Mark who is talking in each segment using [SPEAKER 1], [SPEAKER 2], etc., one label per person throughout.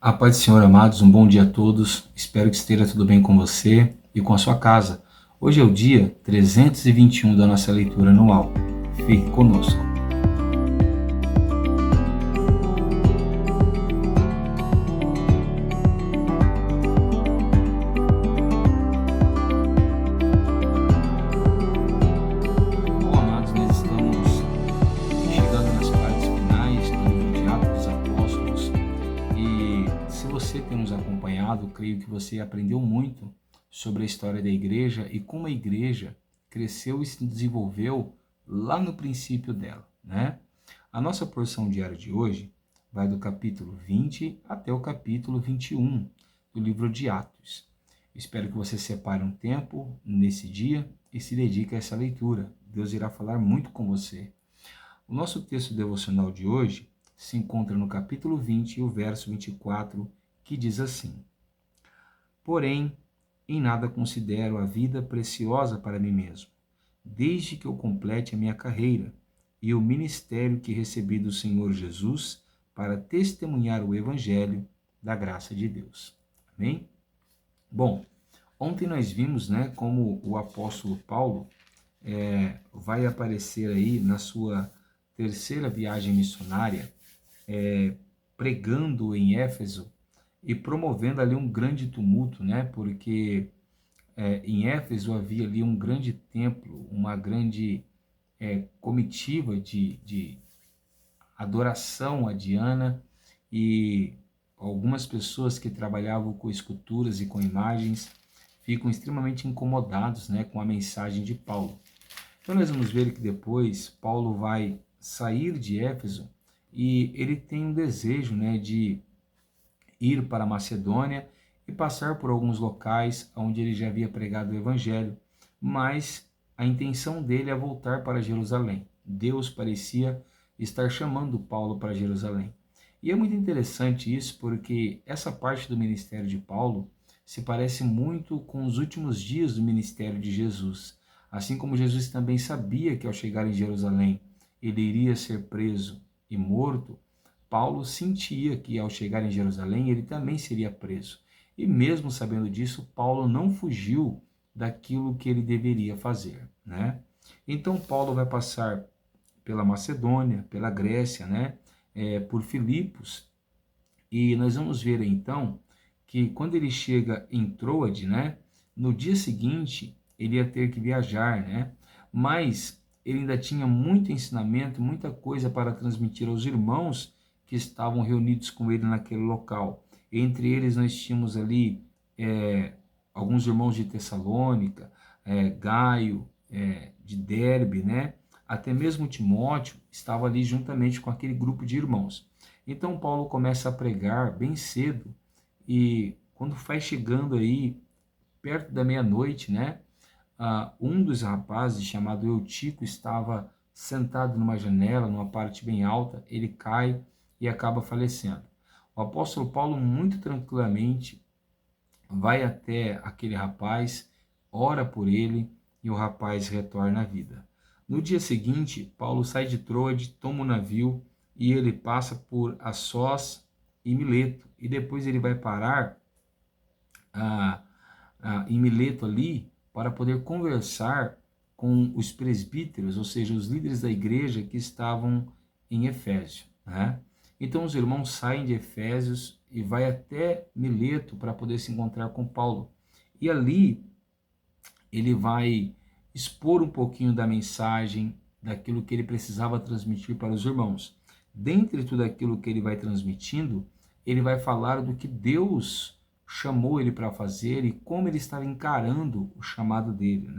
[SPEAKER 1] A paz do Senhor, amados, um bom dia a todos. Espero que esteja tudo bem com você e com a sua casa. Hoje é o dia 321 da nossa leitura anual. Fique conosco. Bom, amados, nós estamos chegando nas partes finais do livro de Atos dos Apóstolos. E se você tem nos acompanhado, creio que você aprendeu muito sobre a história da igreja e como a igreja cresceu e se desenvolveu lá no princípio dela, né? A nossa porção diária de hoje vai do capítulo 20 até o capítulo 21 do livro de Atos. Espero que você separe um tempo nesse dia e se dedique a essa leitura. Deus irá falar muito com você. O nosso texto devocional de hoje se encontra no capítulo 20 e o verso 24, que diz assim: Porém, em nada considero a vida preciosa para mim mesmo, desde que eu complete a minha carreira e o ministério que recebi do Senhor Jesus para testemunhar o evangelho da graça de Deus. Amém? Bom, ontem nós vimos, como o apóstolo Paulo vai aparecer aí na sua terceira viagem missionária, pregando em Éfeso e promovendo ali um grande tumulto, porque em Éfeso havia ali um grande templo, uma grande comitiva de adoração a Diana, e algumas pessoas que trabalhavam com esculturas e com imagens ficam extremamente incomodados, com a mensagem de Paulo. Então nós vamos ver que depois Paulo vai sair de Éfeso e ele tem um desejo, de ir para a Macedônia e passar por alguns locais onde ele já havia pregado o evangelho, mas a intenção dele é voltar para Jerusalém. Deus parecia estar chamando Paulo para Jerusalém. E é muito interessante isso, porque essa parte do ministério de Paulo se parece muito com os últimos dias do ministério de Jesus. Assim como Jesus também sabia que ao chegar em Jerusalém ele iria ser preso e morto, Paulo sentia que ao chegar em Jerusalém ele também seria preso. E mesmo sabendo disso, Paulo não fugiu daquilo que ele deveria fazer, Então Paulo vai passar pela Macedônia, pela Grécia, por Filipos, e nós vamos ver então que quando ele chega em Troade, no dia seguinte ele ia ter que viajar, mas ele ainda tinha muito ensinamento, muita coisa para transmitir aos irmãos que estavam reunidos com ele naquele local. Entre eles nós tínhamos ali alguns irmãos de Tessalônica, Gaio, de Derbe, até mesmo Timóteo estava ali juntamente com aquele grupo de irmãos. Então Paulo começa a pregar bem cedo, e quando vai chegando aí perto da meia-noite, um dos rapazes, chamado Eutico, estava sentado numa janela, numa parte bem alta. Ele cai e acaba falecendo. O apóstolo Paulo, muito tranquilamente, vai até aquele rapaz, ora por ele, e o rapaz retorna à vida. No dia seguinte, Paulo sai de Troade, toma um navio, e ele passa por Assós e Mileto, e depois ele vai parar em Mileto ali, para poder conversar com os presbíteros, ou seja, os líderes da igreja que estavam em Efésio, Então os irmãos saem de Efésios e vai até Mileto para poder se encontrar com Paulo. E ali ele vai expor um pouquinho da mensagem, daquilo que ele precisava transmitir para os irmãos. Dentre tudo aquilo que ele vai transmitindo, ele vai falar do que Deus chamou ele para fazer e como ele estava encarando o chamado dele,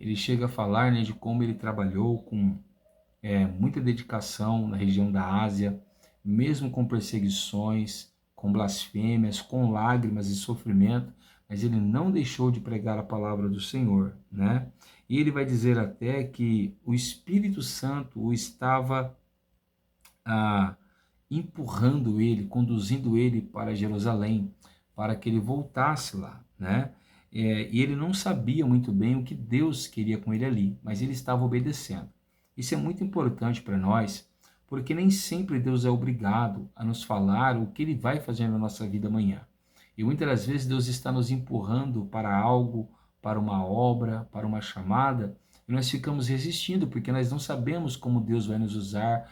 [SPEAKER 1] Ele chega a falar, de como ele trabalhou com muita dedicação na região da Ásia, mesmo com perseguições, com blasfêmias, com lágrimas e sofrimento, mas ele não deixou de pregar a palavra do Senhor, E ele vai dizer até que o Espírito Santo o estava empurrando ele, conduzindo ele para Jerusalém, para que ele voltasse lá, E ele não sabia muito bem o que Deus queria com ele ali, mas ele estava obedecendo. Isso é muito importante para nós, porque nem sempre Deus é obrigado a nos falar o que Ele vai fazer na nossa vida amanhã. E muitas das vezes Deus está nos empurrando para algo, para uma obra, para uma chamada, e nós ficamos resistindo, porque nós não sabemos como Deus vai nos usar,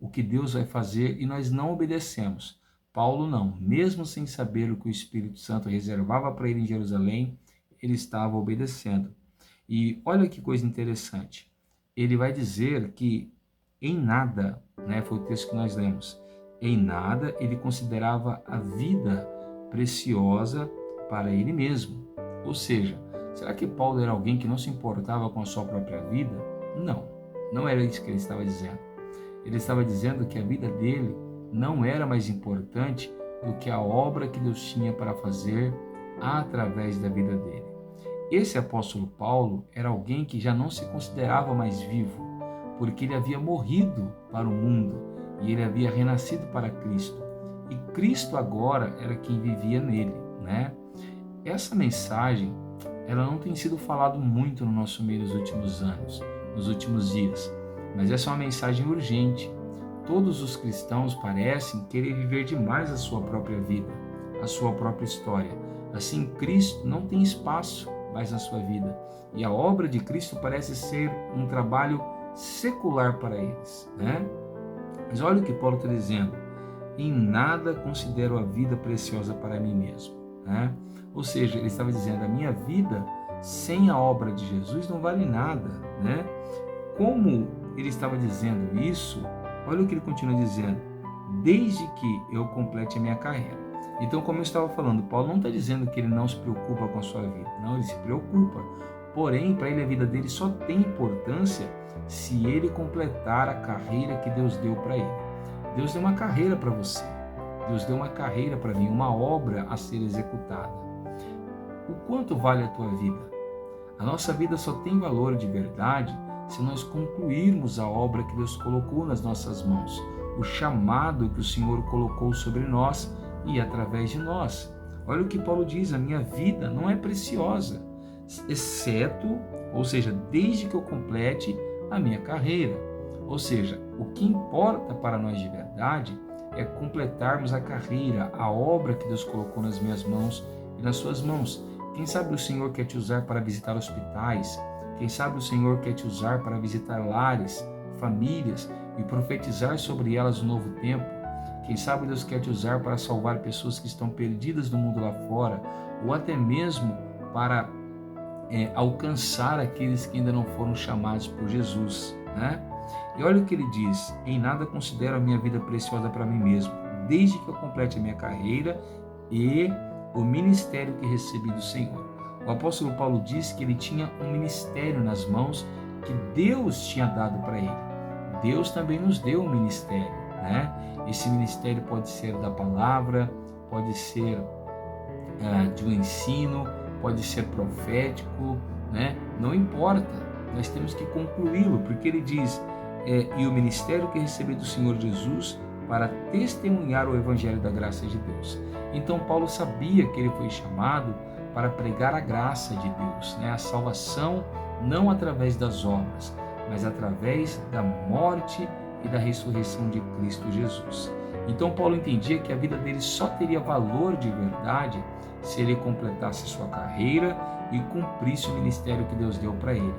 [SPEAKER 1] o que Deus vai fazer, e nós não obedecemos. Paulo não, mesmo sem saber o que o Espírito Santo reservava para ele em Jerusalém, ele estava obedecendo. E olha que coisa interessante, ele vai dizer que em nada, né, foi o texto que nós lemos, em nada ele considerava a vida preciosa para ele mesmo. Ou seja, será que Paulo era alguém que não se importava com a sua própria vida? Não, não era isso que ele estava dizendo. Ele estava dizendo que a vida dele não era mais importante do que a obra que Deus tinha para fazer através da vida dele. Esse apóstolo Paulo era alguém que já não se considerava mais vivo, porque ele havia morrido para o mundo e ele havia renascido para Cristo. E Cristo agora era quem vivia nele, né? Essa mensagem, ela não tem sido falado muito no nosso meio nos últimos anos, nos últimos dias, mas essa é uma mensagem urgente. Todos os cristãos parecem querer viver demais a sua própria vida, a sua própria história. Assim, Cristo não tem espaço mais na sua vida. E a obra de Cristo parece ser um trabalho secular para eles, né? Mas olha o que Paulo está dizendo. Em nada considero a vida preciosa para mim mesmo, né? Ou seja, ele estava dizendo, a minha vida sem a obra de Jesus não vale nada, né? Como ele estava dizendo isso, olha o que ele continua dizendo, desde que eu complete a minha carreira. Então, como eu estava falando, Paulo não está dizendo que ele não se preocupa com a sua vida, não, ele se preocupa. Porém, para ele a vida dele só tem importância se ele completar a carreira que Deus deu para ele. Deus deu uma carreira para você, Deus deu uma carreira para mim, uma obra a ser executada. O quanto vale a tua vida? A nossa vida só tem valor de verdade se nós concluirmos a obra que Deus colocou nas nossas mãos, o chamado que o Senhor colocou sobre nós e através de nós. Olha o que Paulo diz, a minha vida não é preciosa, exceto, ou seja, desde que eu complete a minha carreira. Ou seja, o que importa para nós de verdade é completarmos a carreira, a obra que Deus colocou nas minhas mãos e nas suas mãos. Quem sabe o Senhor quer te usar para visitar hospitais, quem sabe o Senhor quer te usar para visitar lares, famílias e profetizar sobre elas um novo tempo. Quem sabe Deus quer te usar para salvar pessoas que estão perdidas no mundo lá fora, ou até mesmo para alcançar aqueles que ainda não foram chamados por Jesus, né? E olha o que ele diz, em nada considero a minha vida preciosa para mim mesmo, desde que eu complete a minha carreira e o ministério que recebi do Senhor. O apóstolo Paulo diz que ele tinha um ministério nas mãos que Deus tinha dado para ele. Deus também nos deu um ministério, né? Esse ministério pode ser da palavra, pode ser de um ensino, pode ser profético, né? Não importa, nós temos que concluí-lo, porque ele diz, e o ministério que recebi do Senhor Jesus para testemunhar o evangelho da graça de Deus. Então Paulo sabia que ele foi chamado para pregar a graça de Deus, né? A salvação não através das obras, mas através da morte e da ressurreição de Cristo Jesus. Então Paulo entendia que a vida dele só teria valor de verdade se ele completasse sua carreira e cumprisse o ministério que Deus deu para ele.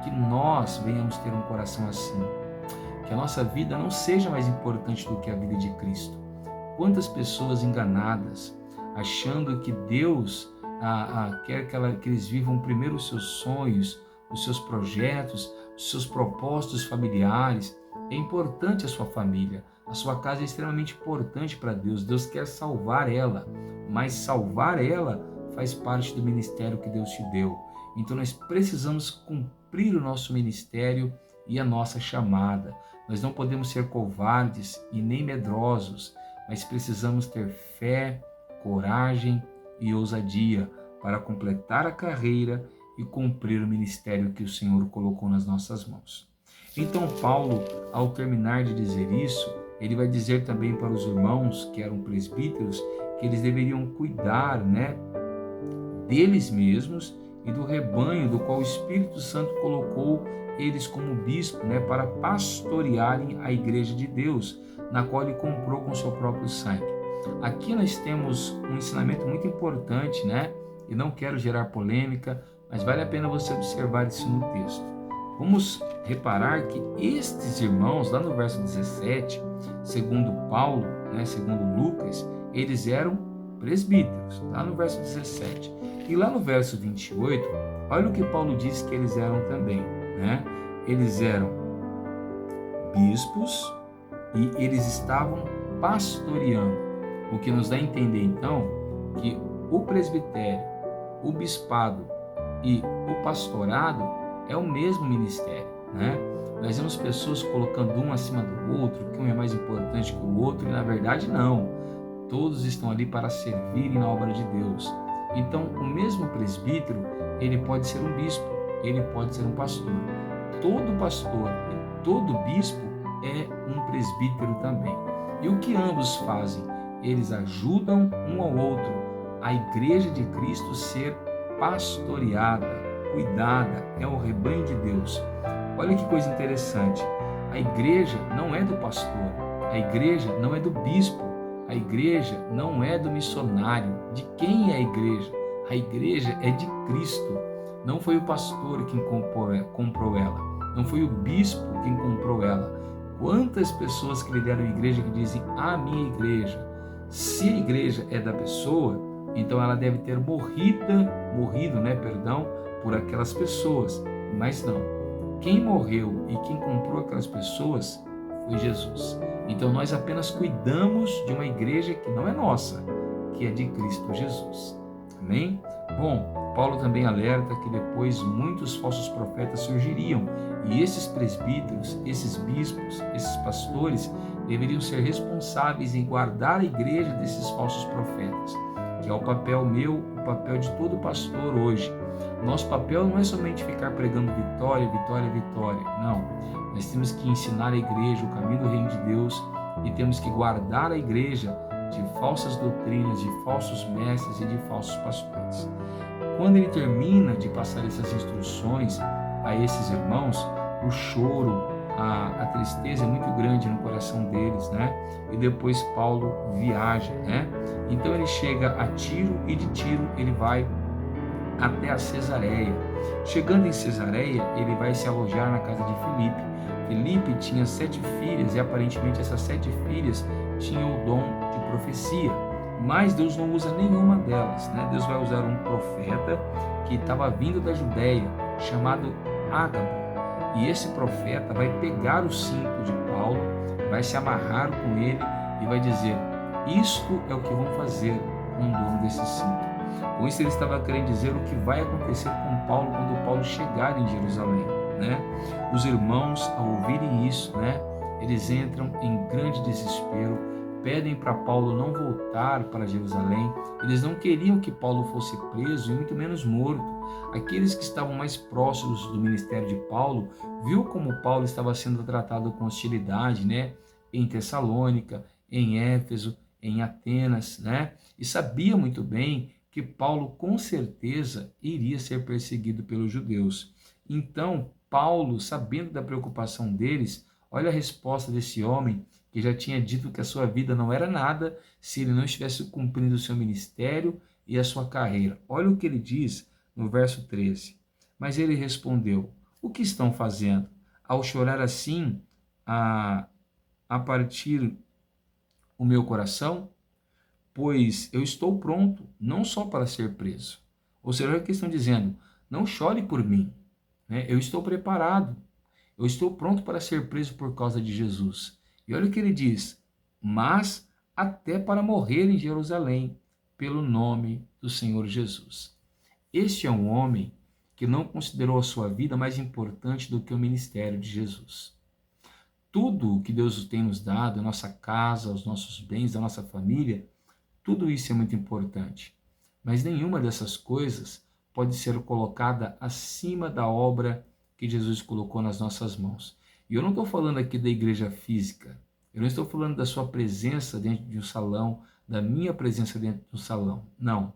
[SPEAKER 1] Que nós venhamos ter um coração assim, que a nossa vida não seja mais importante do que a vida de Cristo. Quantas pessoas enganadas, achando que Deus quer que eles vivam primeiro os seus sonhos, os seus projetos, os seus propósitos familiares. É importante a sua família, a sua casa é extremamente importante para Deus. Deus quer salvar ela, mas salvar ela faz parte do ministério que Deus te deu. Então nós precisamos cumprir o nosso ministério e a nossa chamada. Nós não podemos ser covardes e nem medrosos, mas precisamos ter fé, coragem e ousadia para completar a carreira e cumprir o ministério que o Senhor colocou nas nossas mãos. Então Paulo, ao terminar de dizer isso, ele vai dizer também para os irmãos que eram presbíteros que eles deveriam cuidar, né, deles mesmos e do rebanho do qual o Espírito Santo colocou eles como bispo, né, para pastorearem a igreja de Deus, na qual ele comprou com seu próprio sangue. Aqui nós temos um ensinamento muito importante, né? E não quero gerar polêmica, mas vale a pena você observar isso no texto. Vamos reparar que estes irmãos, lá no verso 17, segundo Paulo, né, segundo Lucas, eles eram presbíteros, lá no verso 17. E lá no verso 28, olha o que Paulo diz que eles eram também, né? Eles eram bispos e eles estavam pastoreando, o que nos dá a entender então que o presbitério, o bispado e o pastorado é o mesmo ministério, né? Nós vemos pessoas colocando um acima do outro, que um é mais importante que o outro, e na verdade não. Todos estão ali para servirem na obra de Deus. Então, o mesmo presbítero, ele pode ser um bispo, ele pode ser um pastor. Todo pastor e todo bispo é um presbítero também. E o que ambos fazem? Eles ajudam um ao outro, a igreja de Cristo ser pastoreada, cuidada, é o rebanho de Deus. Olha que coisa interessante, a igreja não é do pastor, a igreja não é do bispo, a igreja não é do missionário. De quem é a igreja? A igreja é de Cristo. Não foi o pastor quem comprou ela, não foi o bispo quem comprou ela. Quantas pessoas que lideram a igreja que dizem a minha igreja? Se a igreja é da pessoa, então ela deve ter morrido, por aquelas pessoas. Mas não. Quem morreu e quem comprou aquelas pessoas foi Jesus. Então nós apenas cuidamos de uma igreja que não é nossa, que é de Cristo Jesus. Amém? Bom, Paulo também alerta que depois muitos falsos profetas surgiriam, e esses presbíteros, esses bispos, esses pastores deveriam ser responsáveis em guardar a igreja desses falsos profetas, que é o papel meu, o papel de todo pastor hoje. Nosso papel não é somente ficar pregando vitória, vitória, vitória. Não. Nós temos que ensinar a igreja o caminho do reino de Deus e temos que guardar a igreja de falsas doutrinas, de falsos mestres e de falsos pastores. Quando ele termina de passar essas instruções a esses irmãos, o choro, a tristeza é muito grande no coração deles, né? E depois Paulo viaja, né? Então ele chega a Tiro e de Tiro ele vai até a Cesareia. Chegando em Cesareia, ele vai se alojar na casa de Filipe. Filipe tinha 7 filhas e aparentemente essas 7 filhas tinham o dom de profecia, mas Deus não usa nenhuma delas, né? Deus vai usar um profeta que estava vindo da Judéia, chamado Ágabo, e esse profeta vai pegar o cinto de Paulo, vai se amarrar com ele e vai dizer: isto é o que vão fazer com o dono desse cinto. Com isso ele estava querendo dizer o que vai acontecer com Paulo quando Paulo chegar em Jerusalém, né? Os irmãos, ao ouvirem isso, né, eles entram em grande desespero, pedem para Paulo não voltar para Jerusalém. Eles não queriam que Paulo fosse preso e muito menos morto. Aqueles que estavam mais próximos do ministério de Paulo viu como Paulo estava sendo tratado com hostilidade, né, em Tessalônica, em Éfeso, em Atenas, né, e sabia muito bem que Paulo com certeza iria ser perseguido pelos judeus. Então, Paulo, sabendo da preocupação deles, olha a resposta desse homem que já tinha dito que a sua vida não era nada se ele não estivesse cumprindo o seu ministério e a sua carreira. Olha o que ele diz no verso 13. Mas ele respondeu: o que estão fazendo? Ao chorar assim, a partir o meu coração? Pois eu estou pronto, não só para ser preso. Ou seja, olha o que estão dizendo: não chore por mim, né? Eu estou preparado, eu estou pronto para ser preso por causa de Jesus. E olha o que ele diz: mas até para morrer em Jerusalém, pelo nome do Senhor Jesus. Este é um homem que não considerou a sua vida mais importante do que o ministério de Jesus. Tudo o que Deus tem nos dado, a nossa casa, os nossos bens, a nossa família, tudo isso é muito importante. Mas nenhuma dessas coisas pode ser colocada acima da obra que Jesus colocou nas nossas mãos. E eu não estou falando aqui da igreja física, eu não estou falando da sua presença dentro de um salão, da minha presença dentro de um salão, não.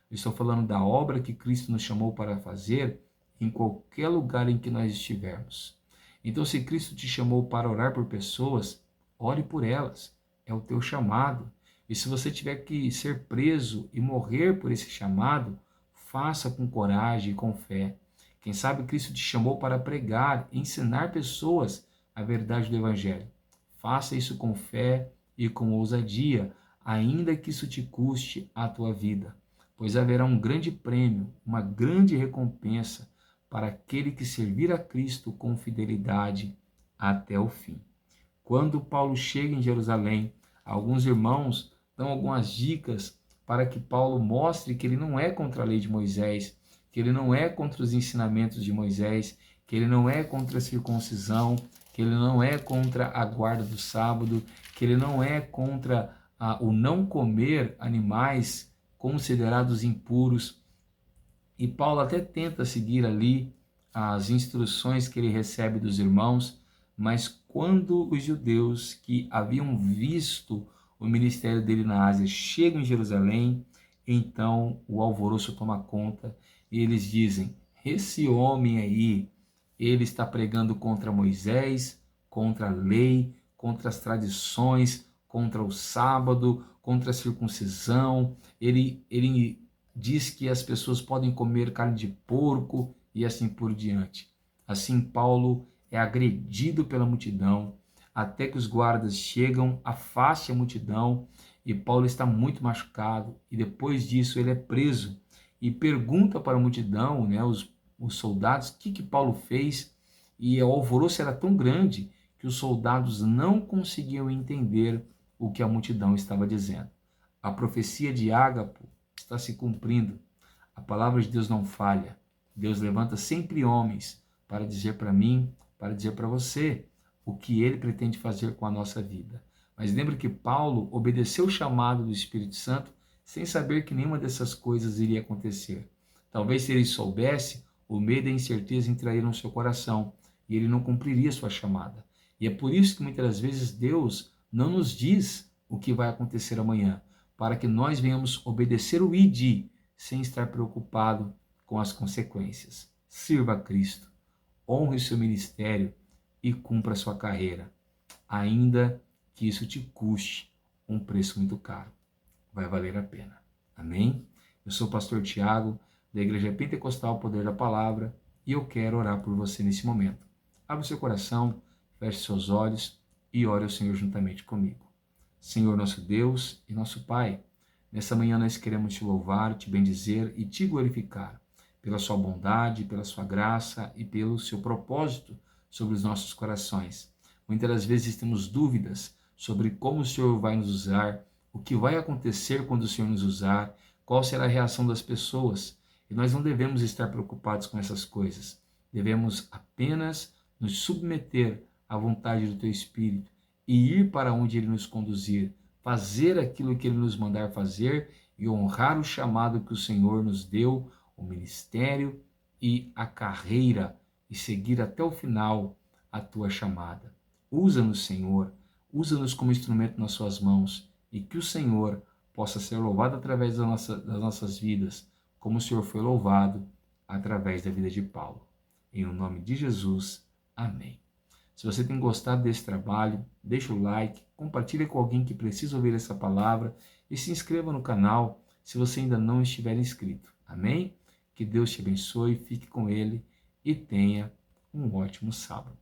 [SPEAKER 1] Eu estou falando da obra que Cristo nos chamou para fazer em qualquer lugar em que nós estivermos. Então, se Cristo te chamou para orar por pessoas, ore por elas. É o teu chamado. E se você tiver que ser preso e morrer por esse chamado, faça com coragem e com fé. Quem sabe Cristo te chamou para pregar, ensinar pessoas a verdade do Evangelho. Faça isso com fé e com ousadia, ainda que isso te custe a tua vida, pois haverá um grande prêmio, uma grande recompensa para aquele que servir a Cristo com fidelidade até o fim. Quando Paulo chega em Jerusalém, alguns irmãos dão algumas dicas para que Paulo mostre que ele não é contra a lei de Moisés, que ele não é contra os ensinamentos de Moisés, que ele não é contra a circuncisão, que ele não é contra a guarda do sábado, que ele não é contra o não comer animais considerados impuros. E Paulo até tenta seguir ali as instruções que ele recebe dos irmãos, mas quando os judeus que haviam visto o ministério dele na Ásia chegam em Jerusalém, então o alvoroço toma conta e eles dizem: esse homem aí, ele está pregando contra Moisés, contra a lei, contra as tradições, contra o sábado, contra a circuncisão, ele diz que as pessoas podem comer carne de porco e assim por diante. Assim, Paulo é agredido pela multidão, até que os guardas chegam, afastam a multidão, e Paulo está muito machucado, e depois disso ele é preso, e pergunta para a multidão, né, os soldados, o que Paulo fez, e o alvoroço era tão grande que os soldados não conseguiam entender o que a multidão estava dizendo. A profecia de Ágapo está se cumprindo. A palavra de Deus não falha. Deus levanta sempre homens para dizer para mim, para dizer para você o que ele pretende fazer com a nossa vida. Mas lembre que Paulo obedeceu o chamado do Espírito Santo sem saber que nenhuma dessas coisas iria acontecer. Talvez se ele soubesse, o medo e a incerteza entrariam no seu coração e ele não cumpriria sua chamada. E é por isso que muitas vezes Deus não nos diz o que vai acontecer amanhã, para que nós venhamos obedecer o ID sem estar preocupado com as consequências. Sirva a Cristo, honre o seu ministério e cumpra a sua carreira, ainda que isso te custe um preço muito caro. Vai valer a pena. Amém? Eu sou o pastor Tiago, da Igreja Pentecostal Poder da Palavra, e eu quero orar por você nesse momento. Abra o seu coração, feche seus olhos e ore ao Senhor juntamente comigo. Senhor nosso Deus e nosso Pai, nessa manhã nós queremos te louvar, te bendizer e te glorificar pela sua bondade, pela sua graça e pelo seu propósito sobre os nossos corações. Muitas das vezes temos dúvidas sobre como o Senhor vai nos usar, o que vai acontecer quando o Senhor nos usar, qual será a reação das pessoas. E nós não devemos estar preocupados com essas coisas. Devemos apenas nos submeter à vontade do Teu Espírito e ir para onde Ele nos conduzir, fazer aquilo que Ele nos mandar fazer e honrar o chamado que o Senhor nos deu, o ministério e a carreira, e seguir até o final a Tua chamada. Usa-nos, Senhor, usa-nos como instrumento nas Suas mãos, e que o Senhor possa ser louvado através das nossas vidas, como o Senhor foi louvado através da vida de Paulo. Em nome de Jesus, amém. Se você tem gostado desse trabalho, deixa o like, compartilhe com alguém que precisa ouvir essa palavra e se inscreva no canal se você ainda não estiver inscrito. Amém? Que Deus te abençoe, fique com Ele e tenha um ótimo sábado.